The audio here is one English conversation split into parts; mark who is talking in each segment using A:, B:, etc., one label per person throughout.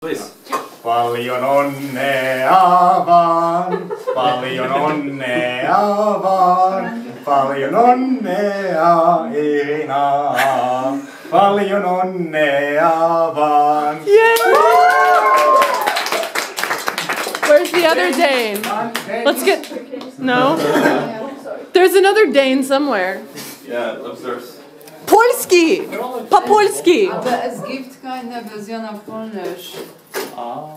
A: Please.
B: Paljon onnea vaan, paljon onnea vaan, paljon onnea Irina, paljon onnea vaan.
C: Yay! Where's the other Dane? Let's get... No? There's another Dane somewhere.
A: Yeah, upstairs.
C: Polski! Pa-Polski!
D: Aber es gibt keine Version auf Polnisch.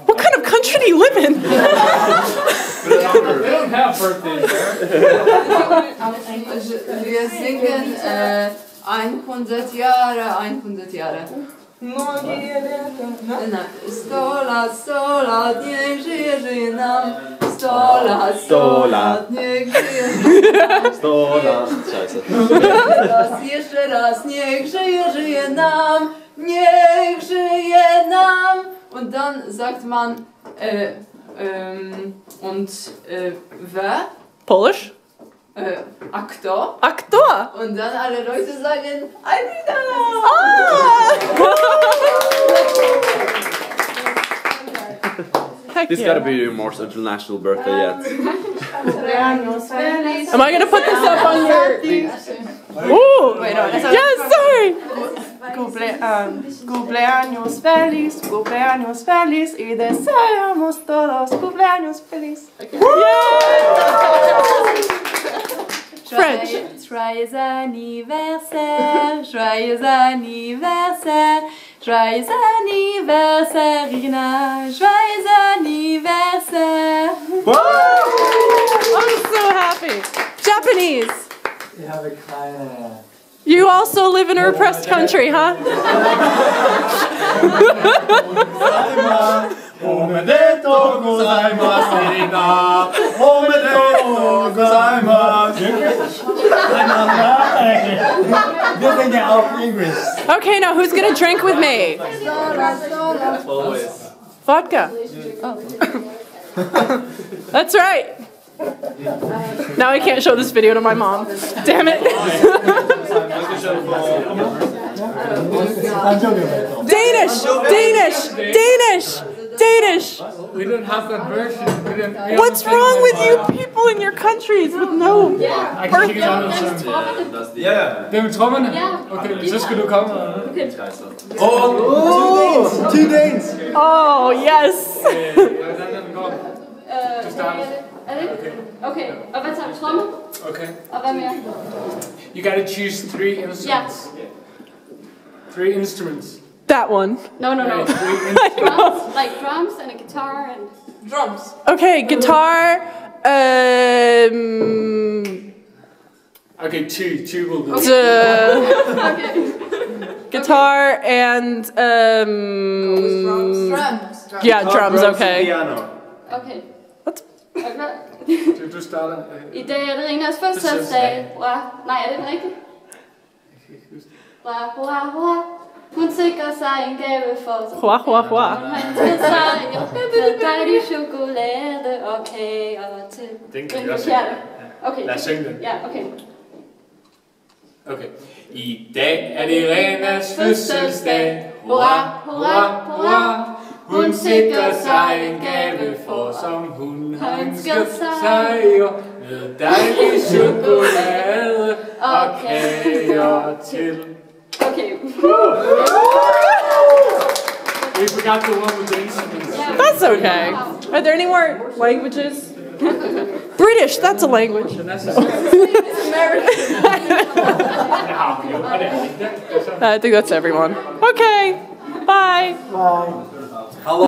C: What kind of country do you live in?
E: They don't have birthdays there.
D: Wir singen 100 Jahre, 100 Jahre. Sto lat, niech żyje nam. 100 lat, 100 lat, niech żyje nam.
A: 100 lat. Scheiße.
D: Jeszcze raz, niech żyje nam. Niech żyje nam. Und dann sagt man, wer?
C: Polish?
D: Aktor.
C: Aktor!
D: Und dann alle Leute sagen, Alida!
C: Heck
A: This
C: yeah.
A: gotta be your most international birthday yet.
C: Am I gonna put this up on your... Ooh!
D: Wait, no,
C: Yes, sorry!
F: Cumpleaños feliz, cumpleaños feliz y deseamos todos cumpleaños feliz.
C: French.
D: Joyeux anniversaire, joyeux anniversaire, joyeux anniversaire, Irina, joyeux anniversaire.
C: I'm so happy. Japanese. You also live in a repressed country, huh?
B: Omedeto gozaimasu, Irina. Omedeto gozaimasu. Wir sind ja auch English.
C: Okay, now who's gonna drink with me?
A: Always.
C: Vodka. That's right. Now I can't show this video to my mom. Damn it. Danish! Danish! Danish! Danish!
E: We don't have that version.
C: What's wrong with you people in your countries with no birth?
A: Yeah.
E: Det er med trommerne? Okay, så skal du komme.
B: Oh, two Danes.
C: Oh, yes!
G: Okay, og hvad tager vi? Tromme?
E: Okay.
G: Og hvad mere?
E: You gotta choose 3 instruments. 3 instruments.
C: That one.
G: No.
E: Okay, 3
G: Drums, like drums and a guitar and...
D: Drums.
C: Okay, guitar,
E: Okay, two will do.
C: guitar and,
D: Drums.
C: yeah, drums, okay.
A: Piano.
G: Okay.
C: What?
E: Du starter.
G: I dag er det Rinas fødselsdag. Hurra. Nej, er det den rigtige? Hurra, hurra, hurra. Hun sikrer sig en gave for sig.
C: Hua, hua, hua.
G: Han til sig med dejlig chokolade og kager til.
E: Den kan vi også synge.
G: Okay.
E: Lad os synge den.
G: Ja, okay.
E: Okay. I dag er det Irenas fødselsdag. Hurra, hurra, hurra. Hun sikrer sig en gave for, som hun har ønsket sig. Med dejlig chokolade og kager til.
G: Okay.
E: We forgot the one with the instruments.
C: That's okay. Are there any more languages? British, that's a language. I think that's everyone. Okay, bye.
B: Bye.